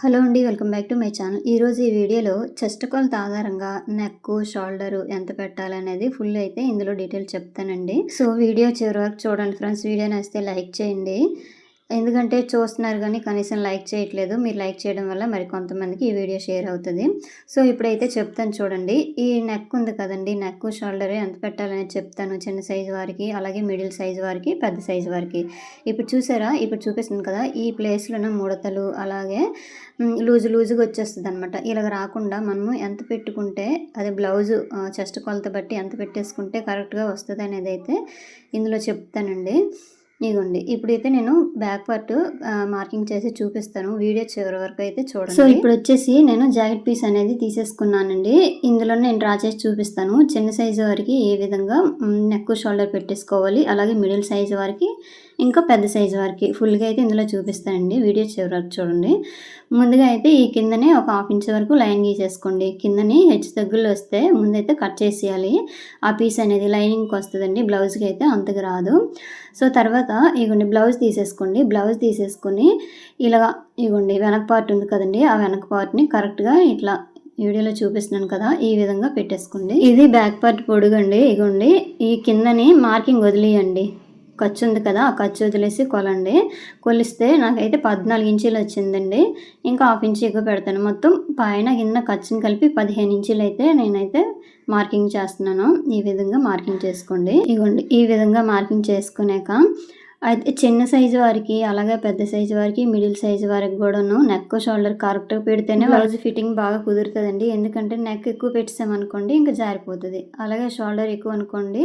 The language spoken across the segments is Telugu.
హలో అండి. Welcome back to my channel. ఈరోజు ఈ వీడియోలో చెస్ట్ కొలత ఆధారంగా నెక్కు, షోల్డరు ఎంత పెట్టాలనేది ఫుల్ అయితే ఇందులో డీటెయిల్ చెప్తానండి. సో వీడియో చివరి వరకు చూడండి ఫ్రెండ్స్. వీడియో నచ్చితే లైక్ చేయండి. ఎందుకంటే చూస్తున్నారు కానీ కనీసం లైక్ చేయట్లేదు. మీరు లైక్ చేయడం వల్ల మరి కొంతమందికి ఈ వీడియో షేర్ అవుతుంది. సో ఇప్పుడైతే చెప్తాను చూడండి. ఈ నెక్ ఉంది కదండి, నెక్ షోల్డర్ ఎంత పెట్టాలనేది చెప్తాను. చిన్న సైజు వారికి, అలాగే మిడిల్ సైజు వారికి, పెద్ద సైజు వారికి. ఇప్పుడు చూసారా, ఇప్పుడు చూపిస్తుంది కదా, ఈ ప్లేస్లోనే ముడతలు అలాగే లూజుగా వచ్చేస్తుంది అనమాట. ఇలాగ రాకుండా మనము ఎంత పెట్టుకుంటే అది బ్లౌజు చెస్ట్ కొలత బట్టి ఎంత పెట్టేసుకుంటే కరెక్ట్గా వస్తుంది అనేది అయితే ఇందులో చెప్తానండి. ఇదిగోండి, ఇప్పుడైతే నేను బ్యాక్ పార్ట్ మార్కింగ్ చేసి చూపిస్తాను. వీడియో చివరి వరకు అయితే చూడండి. సో ఇప్పుడు వచ్చేసి నేను జాకెట్ పీస్ అనేది తీసేసుకున్నానండి. ఇందులో నేను డ్రా చేసి చూపిస్తాను. చిన్న సైజు వారికి ఏ విధంగా నెక్ షోల్డర్ పెట్టేసుకోవాలి, అలాగే మిడిల్ సైజు వారికి ఇంకా పెద్ద సైజు వారికి ఫుల్గా అయితే ఇందులో చూపిస్తానండి. వీడియో చివరి వరకు చూడండి. ముందుగా అయితే ఈ కిందనే ఒక 1/2 ఇంచ్ వరకు లైన్ గీసేసుకోండి. కిందని హెచ్చు తగ్గులు వస్తే ముందైతే కట్ చేసేయాలి. ఆ పీస్ అనేది లైనింగ్కి వస్తుందండి, బ్లౌజ్కి అయితే అంతగా రాదు. సో తర్వాత ఇగోండి బ్లౌజ్ తీసేసుకోండి. బ్లౌజ్ తీసేసుకొని ఇలాగా ఇగోండి వెనక పార్ట్ ఉంది కదండి, ఆ వెనక పార్ట్ని కరెక్ట్గా ఇట్లా వీడియోలో చూపిస్తున్నాను కదా, ఈ విధంగా పెట్టేసుకోండి. ఇది బ్యాక్ పార్ట్ పొడుగండి. ఇగోండి ఈ కిందని మార్కింగ్ వదిలేయండి. ఖర్చు ఉంది కదా, ఆ ఖర్చు వదిలేసి కొలండి. కొలిస్తే నాకైతే 14 ఇంచీలు వచ్చిందండి. ఇంకా 1/2 ఇంచ్ ఎక్కువ పెడతాను. మొత్తం పైన కింద ఖర్చుని కలిపి 15 ఇంచీలు అయితే నేనైతే మార్కింగ్ చేస్తున్నాను. ఈ విధంగా మార్కింగ్ చేసుకోండి. ఇగోండి ఈ విధంగా మార్కింగ్ చేసుకున్నాక అయితే చిన్న సైజు వారికి, అలాగే పెద్ద సైజు వారికి, మిడిల్ సైజు వారికి కూడాను నెక్ షోల్డర్ కరెక్ట్గా పెడితేనే బ్లౌజ్ ఫిట్టింగ్ బాగా కుదురుతుందండి. ఎందుకంటే నెక్ ఎక్కువ పెట్టామనుకోండి ఇంకా జారిపోతుంది. అలాగే షోల్డర్ ఎక్కువ అనుకోండి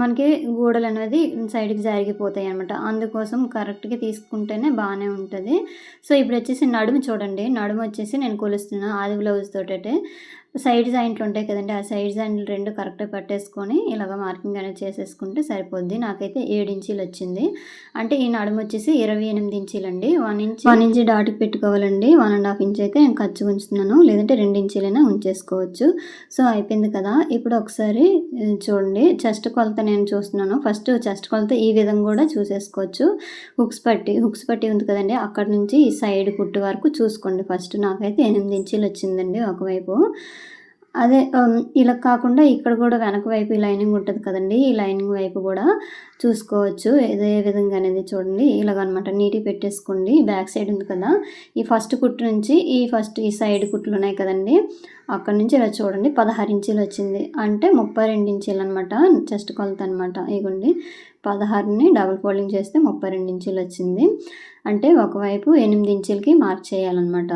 మనకి గూడలు అనేది సైడ్కి జారిపోతాయి అనమాట. అందుకోసం కరెక్ట్గా తీసుకుంటేనే బాగానే ఉంటుంది. సో ఇప్పుడు వచ్చేసి నడుము చూడండి. నడుము వచ్చేసి నేను కొలుస్తున్నాను ఆది బ్లౌజ్ తోటైతే. సైడ్ జాయింట్లు ఉంటాయి కదండి, ఆ సైడ్ జాయింట్లు 2 కరెక్ట్గా పట్టేసుకొని ఇలాగ మార్కింగ్ అనేది చేసేసుకుంటే సరిపోద్ది. నాకైతే 7 ఇంచీలు వచ్చింది. అంటే ఈ నడుము వచ్చేసి 28 ఇంచీలండి. 1 ఇంచ్ డాట్కి పెట్టుకోవాలండి. 1.5 ఇంచ్ అయితే నేను ఖర్చు ఉంచుతున్నాను, లేదంటే 2 ఇంచీలైనా ఉంచేసుకోవచ్చు. సో అయిపోయింది కదా. ఇప్పుడు ఒకసారి చూడండి చెస్ట్ కొలత నేను చూస్తున్నాను. ఫస్ట్ చెస్ట్ కొలత ఈ విధంగా కూడా చూసేసుకోవచ్చు. హుక్స్ పట్టి ఉంది కదండి, అక్కడ నుంచి ఈ సైడ్ కుట్టు వరకు చూసుకోండి. ఫస్ట్ నాకైతే 8 ఇంచీలు వచ్చిందండి ఒకవైపు. అదే ఇలా కాకుండా ఇక్కడ కూడా వెనక వైపు ఈ లైనింగ్ ఉంటుంది కదండి, ఈ లైనింగ్ వైపు కూడా చూసుకోవచ్చు. ఇదే విధంగా అనేది చూడండి ఇలాగనమాట. నీట్గా పెట్టేసుకోండి. బ్యాక్ సైడ్ ఉంది కదా, ఈ ఫస్ట్ కుట్టు నుంచి ఈ సైడ్ కుట్లు ఉన్నాయి కదండి, అక్కడ నుంచి ఇలా చూడండి 16 ఇంచీలు వచ్చింది. అంటే 32 ఇంచీలు అనమాట చెస్ట్ కొలత అనమాట. ఇగోండి 16ని డబుల్ ఫోల్డింగ్ చేస్తే 32 ఇంచీలు వచ్చింది. అంటే ఒకవైపు 8 ఇంచీలకి మార్క్ చేయాలన్నమాట.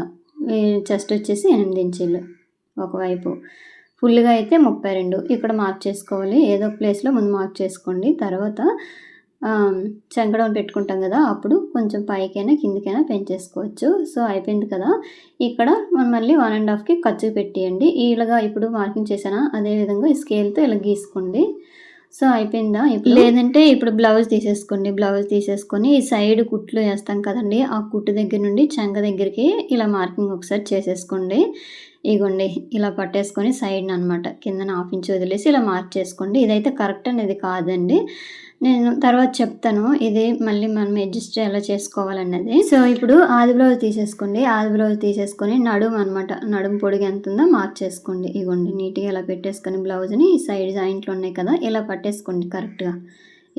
చెస్ట్ వచ్చేసి 8 ఇంచీలు ఒకవైపు, ఫుల్గా అయితే 32. ఇక్కడ మార్క్ చేసుకోవాలి. ఏదో ఒక ప్లేస్లో ముందు మార్క్ చేసుకోండి. తర్వాత చంకడౌన్ పెట్టుకుంటాం కదా, అప్పుడు కొంచెం పైకైనా కిందికైనా పెంచేసుకోవచ్చు. సో అయిపోయింది కదా. ఇక్కడ మనం మళ్ళీ 1.5కి ఖర్చు పెట్టేయండి. ఇలాగా ఇప్పుడు మార్కింగ్ చేసానా అదేవిధంగా ఈ స్కేల్తో ఇలా గీసుకోండి. సో అయిపోయిందా. ఇప్పుడు లేదంటే ఇప్పుడు బ్లౌజ్ తీసేసుకోండి. బ్లౌజ్ తీసేసుకొని ఈ సైడ్ కుట్లు వేస్తాం కదండి, ఆ కుట్టు దగ్గర నుండి చంక దగ్గరికి ఇలా మార్కింగ్ ఒకసారి చేసేసుకోండి. ఇగోండి ఇలా పట్టేసుకొని సైడ్ని అనమాట కిందన 1/2 ఇంచ్ వదిలేసి ఇలా మార్క్ చేసుకోండి. ఇదైతే కరెక్ట్ అనేది కాదండి, నేను తర్వాత చెప్తాను. ఇది మళ్ళీ మనం అడ్జస్ట్ ఎలా చేసుకోవాలన్నది. సో ఇప్పుడు ఆది బ్లౌజ్ తీసేసుకోండి. ఆది బ్లౌజ్ తీసేసుకొని నడుము అనమాట, నడుము పొడిగి ఎంత ఉందో మార్క్ చేసుకోండి. ఇగోండి నీట్గా ఇలా పెట్టేసుకొని బ్లౌజ్ని సైడ్ జాయింట్లు ఉన్నాయి కదా, ఇలా పట్టేసుకోండి కరెక్ట్గా.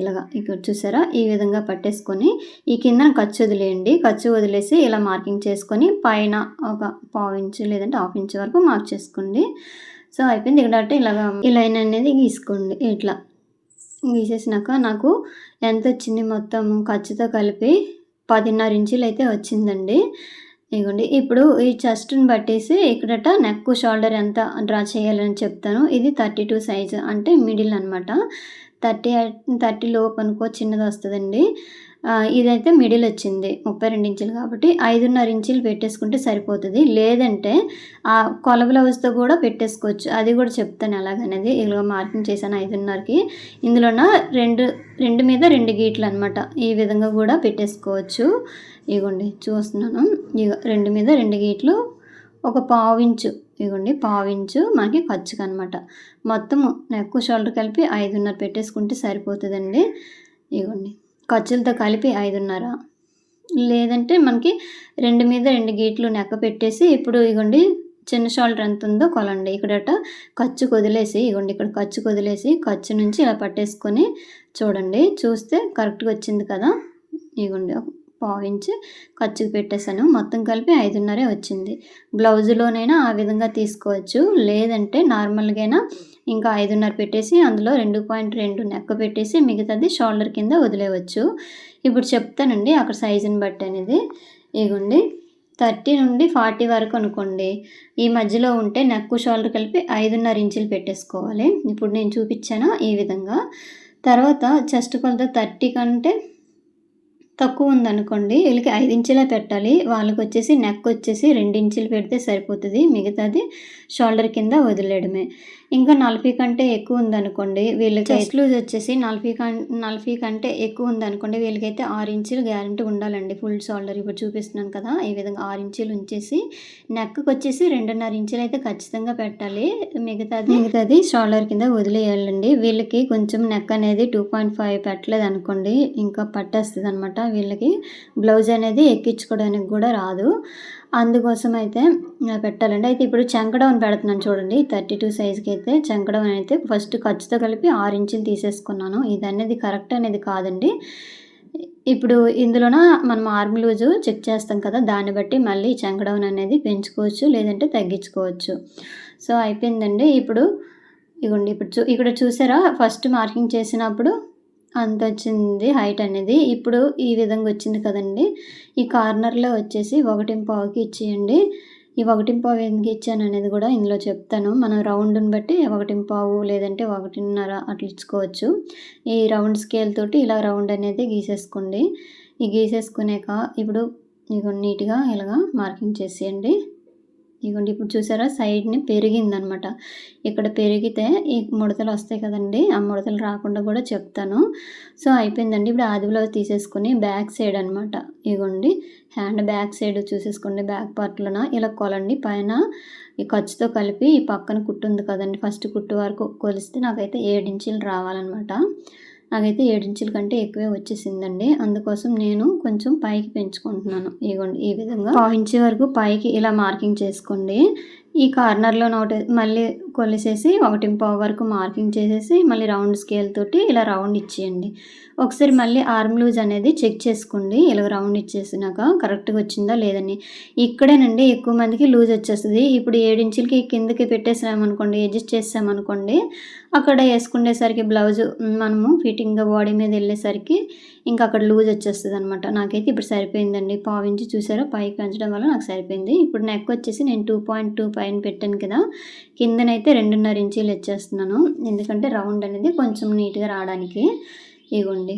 ఇలాగా ఇక్కడ చూసారా, ఈ విధంగా పట్టేసుకొని ఈ కింద ఖర్చు వదిలేయండి. ఖర్చు వదిలేసి ఇలా మార్కింగ్ చేసుకొని పైన ఒక 1/2 ఇంచ్ లేదంటే 1/2 ఇంచ్ వరకు మార్క్ చేసుకోండి. సో అయిపోయింది. ఇక్కడ ఇలాగా ఈ లైన్ అనేది గీసుకోండి. ఇట్లా గీసేసినాక నాకు ఎంత వచ్చింది మొత్తం ఖర్చుతో కలిపి 10.5 ఇంచీలు అయితే వచ్చిందండి. ఇదిగోండి ఇప్పుడు ఈ చెస్ట్ని బట్టేసి ఇక్కడట నెక్ షోల్డర్ ఎంత డ్రా చేయాలని చెప్తాను. ఇది 32 సైజు అంటే మిడిల్ అనమాట. 30 లోపు అనుకో చిన్నది వస్తుందండి. ఇదైతే మిడిల్ వచ్చింది 32 ఇంచులు కాబట్టి 5.5 ఇంచులు పెట్టేసుకుంటే సరిపోతుంది. లేదంటే ఆ కొల బ్లౌజ్తో కూడా పెట్టేసుకోవచ్చు, అది కూడా చెప్తాను ఎలాగనేది. ఇలా మార్కింగ్ చేశాను 5.5కి. ఇందులోన రెండు మీద 2 గీట్లు అనమాట, ఈ విధంగా కూడా పెట్టేసుకోవచ్చు. ఇగోండి చూస్తున్నాను, ఇక 2 మీద 2 గీట్లు ఒక 1/2 ఇంచు. ఇగోండి 1/2 ఇంచు మనకి ఖర్చుకు అనమాట. మొత్తము నెక్ షోల్డర్ కలిపి 5.5 పెట్టేసుకుంటే సరిపోతుందండి. ఇగోండి ఖర్చులతో కలిపి 5.5. లేదంటే మనకి 2 మీద 2 గీట్లు నెక్క పెట్టేసి ఇప్పుడు ఇగోండి చిన్న షోల్డర్ ఎంత ఉందో కొలండి. ఇక్కడట ఖర్చుకు వదిలేసి ఇగోండి ఇక్కడ ఖర్చుకు వదిలేసి ఖర్చు నుంచి ఇలా పట్టేసుకొని చూడండి. చూస్తే కరెక్ట్‌గా వచ్చింది కదా! ఇగోండి పావించి ఖర్చుకు పెట్టేసాను. మొత్తం కలిపి 5:30 వచ్చింది. బ్లౌజులోనైనా ఆ విధంగా తీసుకోవచ్చు. లేదంటే నార్మల్‌గైనా ఇంకా 5:30 పెట్టేసి అందులో 2.2 నెక్క పెట్టేసి మిగతాది షోల్డర్ కింద వదిలేయవచ్చు. ఇప్పుడు చెప్తానండి అక్కడ సైజుని బట్టి అనేది. ఇగోండి 30 నుండి 40 వరకు అనుకోండి. ఈ మధ్యలో ఉంటే నెక్ షోల్డర్ కలిపి 5:30 ఇంచులు పెట్టేసుకోవాలి. ఇప్పుడు నేను చూపించానా ఈ విధంగా. తర్వాత చెస్ట్ కొలత 30 కంటే తక్కువ ఉందనుకోండి వీళ్ళకి 5 ఇంచులే పెట్టాలి. వాళ్ళకొచ్చేసి నెక్ వచ్చేసి 2 ఇంచులు పెడితే సరిపోతుంది. మిగతాది షోల్డర్ కింద వదిలేయడమే. ఇంకా 40 కంటే ఎక్కువ ఉందనుకోండి వీళ్ళకి చెస్ట్ లూజ్ వచ్చేసి 40 కంటే ఎక్కువ ఉందనుకోండి వీళ్ళకైతే 6 ఇంచులు గ్యారెంటీ ఉండాలండి ఫుల్ షోల్డర్. ఇప్పుడు చూపిస్తున్నాను కదా! ఈ విధంగా 6 ఇంచులు ఉంచేసి నెక్కి వచ్చేసి 2.5 ఇంచులు అయితే ఖచ్చితంగా పెట్టాలి. మిగతాది షోల్డర్ కింద వదిలేయాలండి. వీళ్ళకి కొంచెం నెక్ అనేది 2.5 పెట్టలేదనుకోండి ఇంకా పట్టేస్తదనమాట. వీళ్ళకి బ్లౌజ్ అనేది ఎక్కించుకోవడానికి కూడా రాదు. అందుకోసం అయితే పెట్టాలండి. అయితే ఇప్పుడు చంక డౌన్ పెడుతున్నాను చూడండి. 32 సైజ్‌కి అయితే చంక డౌన్ అయితే ఫస్ట్ ఖర్చుతో కలిపి 6 ఇంచులు తీసేసుకున్నాను. ఇది అనేది కరెక్ట్ అనేది కాదండి. ఇప్పుడు ఇందులోన మనం ఆర్మ్ లూజు చెక్ చేస్తాం కదా! దాన్ని బట్టి మళ్ళీ చంక డౌన్ అనేది పెంచుకోవచ్చు లేదంటే తగ్గించుకోవచ్చు. సో అయిపోయిందండి. ఇప్పుడు ఇగోండి ఇక్కడ చూసారా ఫస్ట్ మార్కింగ్ చేసినప్పుడు అంతొచ్చింది హైట్ అనేది. ఇప్పుడు ఈ విధంగా వచ్చింది కదండీ! ఈ కార్నర్‌లో వచ్చేసి 1.5కి ఇచ్చేయండి. ఈ 1.5 ఎందుకు ఇచ్చాననేది కూడా ఇందులో చెప్తాను. మనం రౌండ్‌ని బట్టి 1.5 లేదంటే 1.5 అట్లా ఇచ్చుకోవచ్చు. ఈ రౌండ్ స్కేల్ తోటి ఇలా రౌండ్ అనేది గీసేసుకోండి. ఈ గీసేసుకున్నాక ఇప్పుడు ఇగో నీట్‌గా ఇలాగా మార్కింగ్ చేసేయండి. ఇగోండి ఇప్పుడు చూసారా సైడ్‌ని పెరిగిందనమాట. ఇక్కడ పెరిగితే ఈ ముడతలు వస్తాయి కదండీ! ఆ ముడతలు రాకుండా కూడా చెప్తాను. సో అయిపోయిందండి. ఇప్పుడు ఆది బ్లౌజ్ తీసేసుకొని బ్యాక్ సైడ్ అనమాట. ఇగోండి హ్యాండ్ బ్యాక్ సైడ్ చూసేసుకోండి. బ్యాక్ పార్ట్‌లోన ఇలా కొలండి. పైన ఈ ఖర్చుతో కలిపి ఈ పక్కన కుట్టు ఉంది కదండీ! ఫస్ట్ కుట్టు వరకు కొలిస్తే నాకైతే 7 ఇంచులు రావాలనమాట. నాకైతే 7 ఇంచుల కంటే ఎక్కువే వచ్చేసిందండి. అందుకోసం నేను కొంచెం పైకి పెంచుకుంటున్నాను. ఇగోండి ఈ విధంగా 1/2 ఇంచు వరకు పైకి ఇలా మార్కింగ్ చేసుకోండి. ఈ కార్నర్‌లోన ఒకటి మళ్ళీ కొలిసేసి 1.5 వరకు మార్కింగ్ చేసేసి మళ్ళీ రౌండ్ స్కేల్ తోటి ఇలా రౌండ్ ఇచ్చేయండి. ఒకసారి మళ్ళీ ఆర్మ్ లూజ్ అనేది చెక్ చేసుకోండి. ఇలా రౌండ్ ఇచ్చేసినాక కరెక్ట్‌గా వచ్చిందా లేదని. ఇక్కడేనండి ఎక్కువ మందికి లూజ్ వచ్చేస్తది. ఇప్పుడు 7 ఇంచులకి కిందకి పెట్టేసామనుకోండి, అడ్జస్ట్ చేసామనుకోండి, అక్కడ యేసుకునేసరికి బ్లౌజు మనము ఫిట్టింగ్‌గా బాడీ మీద వెళ్ళేసరికి ఇంకా అక్కడ లూజ్ వచ్చేస్తదనమాట. నాకైతే ఇప్పుడు సరిపోయిందండి. 1/2 ఇంచు చూసారా పైకి పెంచడం వల్ల నాకు సరిపోయింది. ఇప్పుడు నెక్ వచ్చేసి నేను 2.2 పైన పెట్టాను కదా! కిందనైతే 2.5 ఇంచీలు ఇచ్చేస్తున్నాను. ఎందుకంటే రౌండ్ అనేది కొంచెం నీట్‌గా రావడానికి. ఇగోండి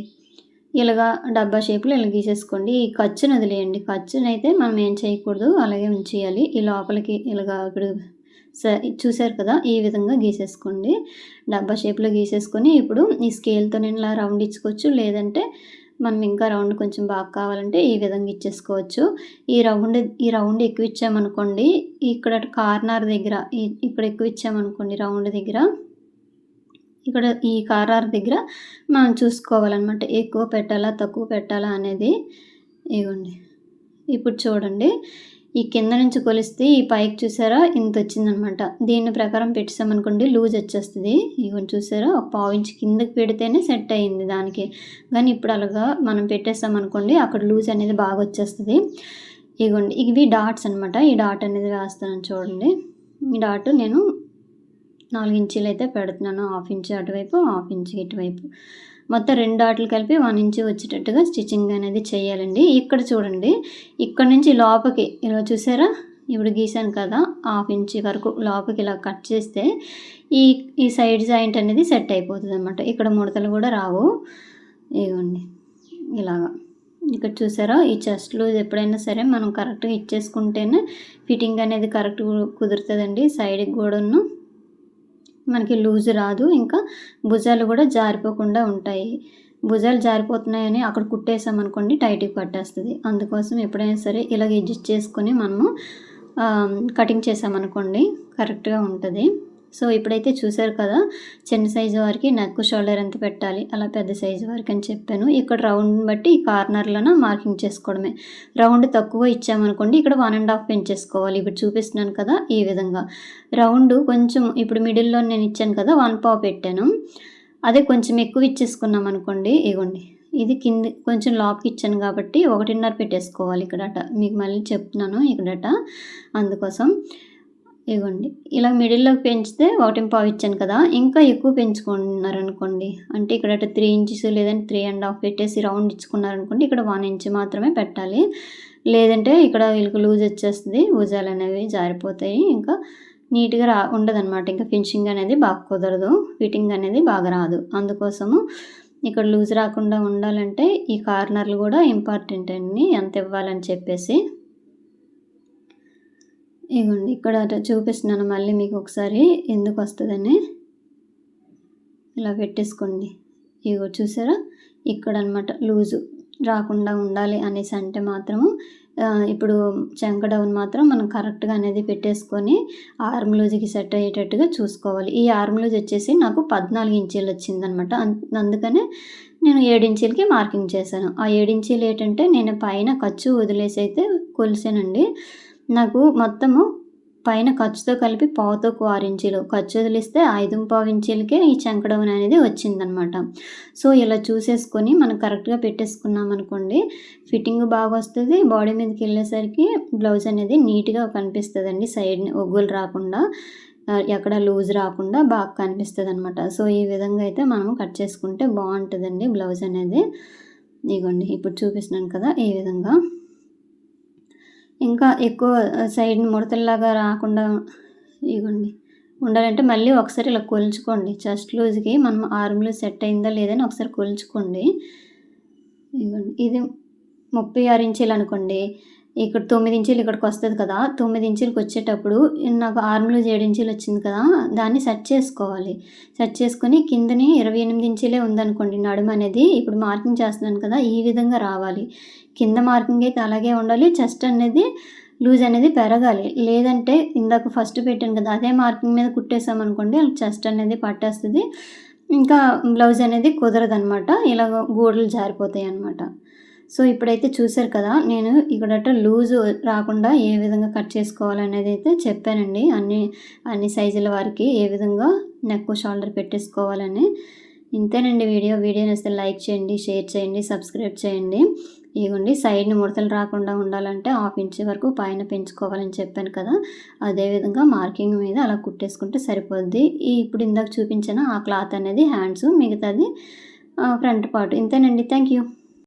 ఇలాగా డబ్బా షేప్‌లో ఇలా గీసేసుకోండి. ఈ ఖర్చుని వదిలేయండి. ఖర్చునైతే మనం ఏం చేయకూడదు అలాగే ఉంచేయాలి. ఈ లోపలికి ఇలాగా ఇప్పుడు చూసారు కదా! ఈ విధంగా గీసేసుకోండి. డబ్బా షేప్‌లో గీసేసుకొని ఇప్పుడు ఈ స్కేల్‌తో నేను ఇలా రౌండ్ ఇచ్చుకోవచ్చు. లేదంటే మనం ఇంకా రౌండ్ కొంచెం బాగా కావాలంటే ఈ విధంగా ఇచ్చేసుకోవచ్చు. ఈ రౌండ్ ఎక్కువ ఇచ్చామనుకోండి ఇక్కడ కార్నర్ దగ్గర ఇక్కడ ఎక్కువ ఇచ్చామనుకోండి రౌండ్ దగ్గర ఇక్కడ ఈ కార్నర్ దగ్గర మనం చూసుకోవాలన్నమాట. ఎక్కువ పెట్టాలా తక్కువ పెట్టాలా అనేది. ఇగోండి ఇప్పుడు చూడండి ఈ కింద నుంచి కొలిస్తే ఈ పైకి చూసారా ఇంతొచ్చిందనమాట. దీని ప్రకారం పెట్టేసామనుకోండి లూజ్ వచ్చేస్తది. ఇగోండి చూసారా ఒక 1/2 ఇంచ్ కిందకి పెడితేనే సెట్ అయింది దానికి. కానీ ఇప్పుడు అలాగా మనం పెట్టేసామనుకోండి అక్కడ లూజ్ అనేది బాగా వచ్చేస్తది. ఇగోండి ఇవి డాట్స్ అనమాట. ఈ డాట్ అనేది వేస్తాను చూడండి. ఈ డాట్ నేను 4 ఇంచీలు అయితే పెడుతున్నాను. 1/2 ఇంచ్ అటువైపు 1/2 ఇంచ్ ఇటువైపు. మొత్తం 2 డాట్లు కలిపి 1 ఇంచ్ వచ్చేటట్టుగా స్టిచ్చింగ్ అనేది చేయాలండి. ఇక్కడ చూడండి ఇక్కడ నుంచి లోపలికి ఇలా చూసారా ఇప్పుడు గీసాను కదా 1/2 ఇంచ్ వరకు లోపలికి ఇలా కట్ చేస్తే ఈ సైడ్ జాయింట్ అనేది సెట్ అయిపోతుందన్నమాట. ఇక్కడ ముడతలు కూడా రావు. ఇగోండి ఇలాగా ఇక్కడ చూసారా ఈ చెస్ట్ లూజ్ ఎప్పుడైనా సరే మనం కరెక్ట్‌గా ఇచ్చేసుకుంటేనే ఫిట్టింగ్ అనేది కరెక్ట్ కుదురుతుందండి. సైడ్‌కి కూడాను మనకి లూజ్ రాదు. ఇంకా భుజాలు కూడా జారిపోకుండా ఉంటాయి. భుజాలు జారిపోతున్నాయని అక్కడ కుట్టేసామనుకోండి టైట్‌గా పట్టేస్తది. అందుకోసం ఎప్పుడైనా సరే ఇలాగ అడ్జస్ట్ చేసుకొని మనము కటింగ్ చేసామనుకోండి కరెక్ట్‌గా ఉంటది. సో ఇప్పుడైతే చూసారు కదా, చిన్న సైజు వారికి నెక్ షోల్డర్ ఎంత పెట్టాలి, అలా పెద్ద సైజు వారికి అని చెప్పాను. ఇక్కడ రౌండ్ బట్టి ఈ కార్నర్లోన మార్కింగ్ చేసుకోవడమే. రౌండ్ తక్కువ ఇచ్చామనుకోండి, ఇక్కడ 1.5 పెంచేసుకోవాలి. ఇప్పుడు చూపిస్తున్నాను కదా, ఈ విధంగా రౌండ్ కొంచెం ఇప్పుడు మిడిల్లో నేను ఇచ్చాను కదా, 1.5 పెట్టాను. అదే కొంచెం ఎక్కువ ఇచ్చేసుకున్నాం అనుకోండి, ఇగోండి ఇది కింది కొంచెం లాక్ ఇచ్చాను కాబట్టి 1.5 పెట్టేసుకోవాలి ఇక్కడట. మీకు మళ్ళీ చెప్తున్నాను ఇక్కడట, అందుకోసం ఇవ్వండి ఇలా మిడిల్లోకి పెంచితే 1.5 ఇచ్చాను కదా, ఇంకా ఎక్కువ పెంచుకున్నారనుకోండి, అంటే ఇక్కడ 3 ఇంచెస్ లేదంటే 3.5 పెట్టేసి రౌండ్ ఇచ్చుకున్నారనుకోండి, ఇక్కడ 1 ఇంచ్ మాత్రమే పెట్టాలి. లేదంటే ఇక్కడ వీళ్ళకి లూజ్ వచ్చేస్తుంది, భుజాలు అనేవి జారిపోతాయి, ఇంకా నీట్గా ఉండదన్నమాట. ఇంకా ఫినిషింగ్ అనేది బాగా కుదరదు, ఫిట్టింగ్ అనేది బాగా రాదు. అందుకోసము ఇక్కడ లూజ్ రాకుండా ఉండాలంటే ఈ కార్నర్లు కూడా ఇంపార్టెంట్ అండి, ఎంత ఇవ్వాలని చెప్పేసి. ఇగోండి ఇక్కడ చూపిస్తున్నాను మళ్ళీ మీకు ఒకసారి ఎందుకు వస్తుందని. ఇలా పెట్టేసుకోండి. ఇగో చూసారా, ఇక్కడ అనమాట లూజు రాకుండా ఉండాలి అనేసి అంటే మాత్రము ఇప్పుడు చంక డౌన్ మాత్రం మనం కరెక్ట్గా అనేది పెట్టేసుకొని ఆర్మ్ లూజ్కి సెట్ అయ్యేటట్టుగా చూసుకోవాలి. ఈ ఆర్మ్ లూజ్ వచ్చేసి నాకు 14 ఇంచీలు వచ్చిందనమాట. అందుకనే నేను 7 ఇంచీలకి మార్కింగ్ చేశాను. ఆ 7 ఇంచీలు ఏంటంటే నేను పైన ఖర్చు వదిలేసి అయితే కొలిసానండి. నాకు మొత్తము పైన ఖర్చుతో కలిపి పావుతోకు 6 ఇంచీలు, ఖర్చు వదిలిస్తే 5.5 ఇంచీలకే ఈ చంక డౌన్ అనేది వచ్చిందనమాట. సో ఇలా చూసేసుకొని మనం కరెక్ట్గా పెట్టేసుకున్నాం అనుకోండి, ఫిట్టింగ్ బాగా వస్తుంది. బాడీ మీదకి వెళ్ళేసరికి బ్లౌజ్ అనేది నీట్గా కనిపిస్తుందండి, సైడ్ని ఒగ్గులు రాకుండా, ఎక్కడ లూజ్ రాకుండా బాగా కనిపిస్తుంది అనమాట. సో ఈ విధంగా అయితే మనం కట్ చేసుకుంటే బాగుంటుందండి బ్లౌజ్ అనేది. ఇదిగోండి ఇప్పుడు చూపిస్తున్నాను కదా, ఈ విధంగా. ఇంకా ఎక్కువ సైడ్ని ముడతల్లాగా రాకుండా ఇగోండి ఉండాలంటే మళ్ళీ ఒకసారి ఇలా కొలుచుకోండి. చెస్ట్ లూజ్కి మనం ఆర్మ్ లూజ్ సెట్ అయిందా లేదని ఒకసారి కొలుచుకోండి. ఇగోండి ఇది 36 ఇంచీలు అనుకోండి, ఇక్కడ 9 ఇంచీలు ఇక్కడికి వస్తుంది కదా, 9 ఇంచీలకి వచ్చేటప్పుడు నాకు ఆర్మ్ లూజ్ 7 ఇంచీలు వచ్చింది కదా, దాన్ని సెట్ చేసుకోవాలి. సెట్ చేసుకొని కిందని 28 ఇంచీలే ఉందనుకోండి నడుము అనేది, ఇప్పుడు మార్కింగ్ చేస్తున్నాను కదా, ఈ విధంగా రావాలి. కింద మార్కింగ్ అయితే అలాగే ఉండాలి, చెస్ట్ అనేది లూజ్ అనేది పెరగాలి. లేదంటే ఇందాక ఫస్ట్ పెట్టాను కదా, అదే మార్కింగ్ మీద కుట్టేసామనుకోండి, చెస్ట్ అనేది పట్టేస్తుంది, ఇంకా బ్లౌజ్ అనేది కుదరదనమాట, ఇలా గోడలు జారిపోతాయి అన్నమాట. సో ఇప్పుడైతే చూసారు కదా, నేను ఇక్కడ లూజు రాకుండా ఏ విధంగా కట్ చేసుకోవాలనేది అయితే చెప్పానండి. అన్ని సైజుల వారికి ఏ విధంగా నెక్ షోల్డర్ పెట్టేసుకోవాలని. ఇంతేనండి వీడియో నచ్చితే లైక్ చేయండి, షేర్ చేయండి, సబ్స్క్రైబ్ చేయండి. ఇదిగోండి సైడ్ని ముడతలు రాకుండా ఉండాలంటే 1/2 ఇంచ్ వరకు పైన పెంచుకోవాలని చెప్పాను కదా, అదేవిధంగా మార్కింగ్ మీద అలా కుట్టేసుకుంటే సరిపోద్ది. ఇప్పుడు ఇందాక చూపించిన ఆ క్లాత్ అనేది హ్యాండ్స్, మిగతాది ఫ్రంట్ పార్ట్. ఇంతేనండి. Thank you.